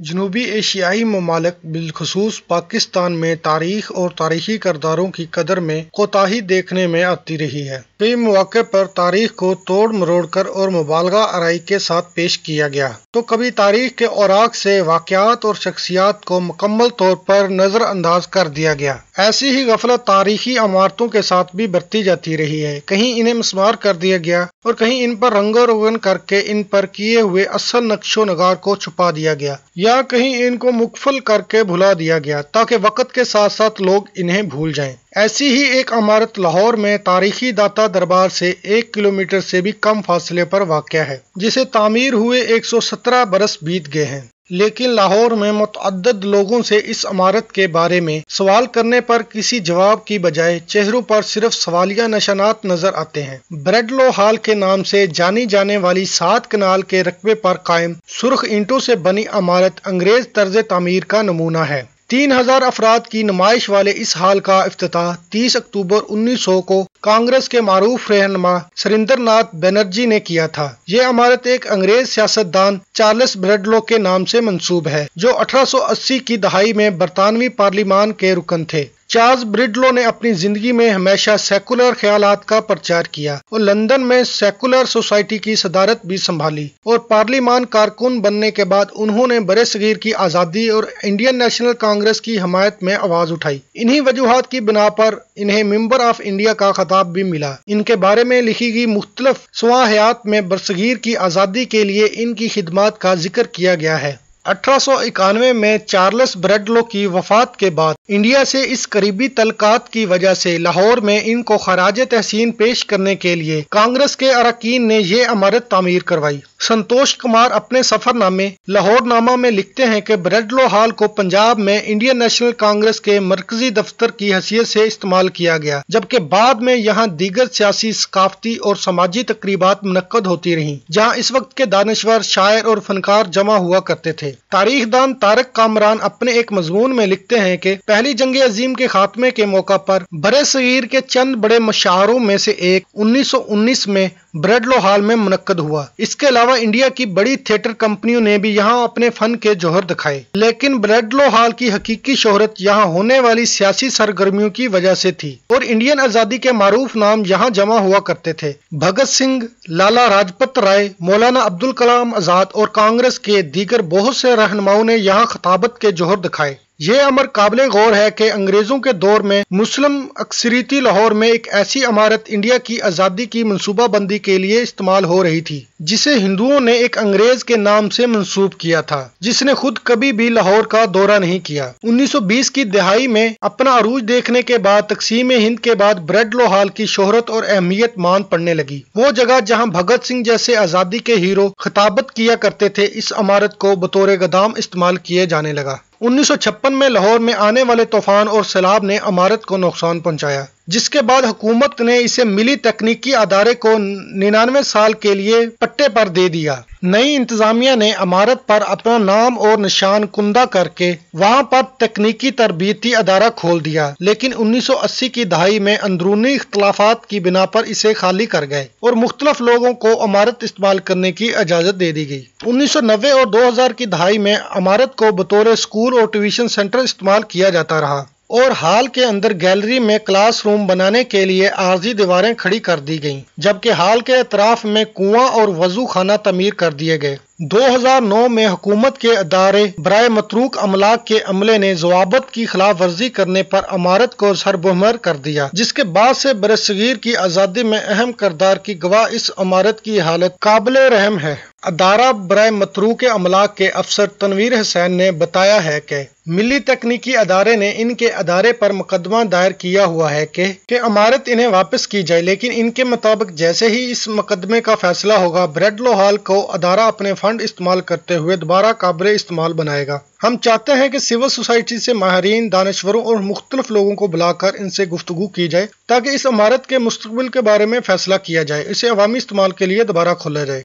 جنوبی ایشیائی ممالک بالخصوص پاکستان میں تاریخ اور تاریخی کرداروں کی قدر میں کوتاہی دیکھنے میں آتی رہی ہے۔ کئی مواقع پر تاریخ کو توڑ مروڑ کر اور مبالغہ آرائی کے ساتھ پیش کیا گیا، تو کبھی تاریخ کے اوراق سے واقعات اور شخصیات کو مکمل طور پر نظر انداز کر دیا گیا۔ ایسی ہی غفلت تاریخی عمارتوں کے ساتھ بھی برتی جاتی رہی ہے۔ کہیں انہیں مسمار کر دیا گیا اور کہیں ان پر رنگ و روگن کر کے ان پر کیے ہوئے اصل نقش و نگار کو چھپا دیا گیا، یا کہیں ان کو مغفل کر کے بھلا دیا گیا تاکہ وقت کے ساتھ ساتھ لوگ انہیں بھول جائیں۔ ایسی ہی ایک عمارت لاہور میں تاریخی داتا دربار سے 1 کلومیٹر سے بھی کم فاصلے پر واقع ہے، جسے تعمیر ہوئے 117 برس بیت گئے ہیں، لیکن لاہور میں متعدد لوگوں سے اس عمارت کے بارے میں سوال کرنے پر کسی جواب کی بجائے چہروں پر صرف سوالیہ نشانات نظر آتے ہیں۔ بریڈلو ہال کے نام سے جانی جانے والی 7 کنال کے رقبے پر قائم سرخ اینٹوں سے بنی عمارت انگریز طرز تعمیر کا نمونہ ہے۔ 3000 افراد کی نمائش والے اس ہال کا افتتاح 30 اکتوبر 1900 کو کانگریس کے معروف رہنما سریندر ناتھ بنرجی نے کیا تھا۔ یہ عمارت ایک انگریز سیاستدان چارلس بریڈلو کے نام سے منسوب ہے، جو 1880 کی دہائی میں برطانوی پارلیمان کے رکن تھے۔ چارلس بریڈلو نے اپنی زندگی میں ہمیشہ سیکولر خیالات کا پرچار کیا اور لندن میں سیکولر سوسائٹی کی صدارت بھی سنبھالی، اور پارلیمان کارکن بننے کے بعد انہوں نے برِ صغیر کی آزادی اور انڈین نیشنل کانگریس کی حمایت میں آواز اٹھائی۔ انہی وجوہات کی بنا پر انہیں ممبر آف انڈیا کا خطاب بھی ملا۔ ان کے بارے میں لکھی گئی مختلف سوانحیات میں برصغیر کی آزادی کے لیے ان کی خدمات کا ذکر کیا گیا ہے۔ 1891 میں چارلس بریڈلو کی وفات کے بعد انڈیا سے اس قریبی تعلقات کی وجہ سے لاہور میں ان کو خراج تحسین پیش کرنے کے لیے کانگریس کے اراکین نے یہ عمارت تعمیر کروائی۔ سنتوش کمار اپنے سفر نامے لاہور نامہ میں لکھتے ہیں کہ بریڈلو ہال کو پنجاب میں انڈین نیشنل کانگریس کے مرکزی دفتر کی حیثیت سے استعمال کیا گیا، جبکہ بعد میں یہاں دیگر سیاسی، ثقافتی اور سماجی تقریبات منعقد ہوتی رہیں، جہاں اس وقت کے دانشور، شاعر اور فنکار جمع ہوا کرتے تھے۔ تاریخ دان طارق کامران اپنے ایک مضمون میں لکھتے ہیں کہ پہلی جنگ عظیم کے خاتمے کے موقع پر برِ صغیر کے چند بڑے مشاعروں میں سے ایک 1919 میں بریڈلو ہال میں منعقد ہوا۔ اس کے علاوہ انڈیا کی بڑی تھیٹر کمپنیوں نے بھی یہاں اپنے فن کے جوہر دکھائے، لیکن بریڈلو ہال کی حقیقی شہرت یہاں ہونے والی سیاسی سرگرمیوں کی وجہ سے تھی، اور انڈین آزادی کے معروف نام یہاں جمع ہوا کرتے تھے۔ بھگت سنگھ، لالا راجپت رائے، مولانا عبدالکلام آزاد اور کانگریس کے دیگر بہت سے رہنماؤں نے یہاں خطابت کے جوہر دکھائے۔ یہ امر قابل غور ہے کہ انگریزوں کے دور میں مسلم اکثریتی لاہور میں ایک ایسی عمارت انڈیا کی آزادی کی منصوبہ بندی کے لیے استعمال ہو رہی تھی، جسے ہندوؤں نے ایک انگریز کے نام سے منسوب کیا تھا، جس نے خود کبھی بھی لاہور کا دورہ نہیں کیا۔ 1920 کی دہائی میں اپنا عروج دیکھنے کے بعد تقسیم ہند کے بعد بریڈلو ہال کی شہرت اور اہمیت ماند پڑنے لگی۔ وہ جگہ جہاں بھگت سنگھ جیسے آزادی کے ہیرو خطابت کیا کرتے تھے، اس عمارت کو بطور گودام استعمال کیے جانے لگا۔ 1956 میں لاہور میں آنے والے طوفان اور سیلاب نے عمارت کو نقصان پہنچایا، جس کے بعد حکومت نے اسے ملی تکنیکی ادارے کو 99 سال کے لیے پٹے پر دے دیا۔ نئی انتظامیہ نے عمارت پر اپنا نام اور نشان کندہ کر کے وہاں پر تکنیکی تربیتی ادارہ کھول دیا، لیکن 1980 کی دہائی میں اندرونی اختلافات کی بنا پر اسے خالی کر گئے اور مختلف لوگوں کو عمارت استعمال کرنے کی اجازت دے دی گئی۔ 1990 اور 2000 کی دہائی میں عمارت کو بطور اسکول اور ٹیوشن سینٹر استعمال کیا جاتا رہا، اور ہال کے اندر گیلری میں کلاس روم بنانے کے لیے عارضی دیواریں کھڑی کر دی گئیں، جبکہ ہال کے اطراف میں کنواں اور وضو خانہ تعمیر کر دیے گئے۔ 2009 میں حکومت کے ادارے برائے متروک املاک کے عملے نے ضوابط کی خلاف ورزی کرنے پر عمارت کو سربمہر کر دیا، جس کے بعد سے برصغیر کی آزادی میں اہم کردار کی گواہ اس عمارت کی حالت قابل رحم ہے۔ ادارہ برائے متروک املاک کے افسر تنویر حسین نے بتایا ہے کہ ملی تکنیکی ادارے نے ان کے ادارے پر مقدمہ دائر کیا ہوا ہے کہ عمارت انہیں واپس کی جائے، لیکن ان کے مطابق جیسے ہی اس مقدمے کا فیصلہ ہوگا، بریڈلو ہال کو ادارہ اپنے فنڈ استعمال کرتے ہوئے دوبارہ قابل استعمال بنائے گا۔ ہم چاہتے ہیں کہ سول سوسائٹی سے ماہرین، دانشوروں اور مختلف لوگوں کو بلا کر ان سے گفتگو کی جائے تاکہ اس عمارت کے مستقبل کے بارے میں فیصلہ کیا جائے، اسے عوامی استعمال کے لیے دوبارہ کھولا جائے۔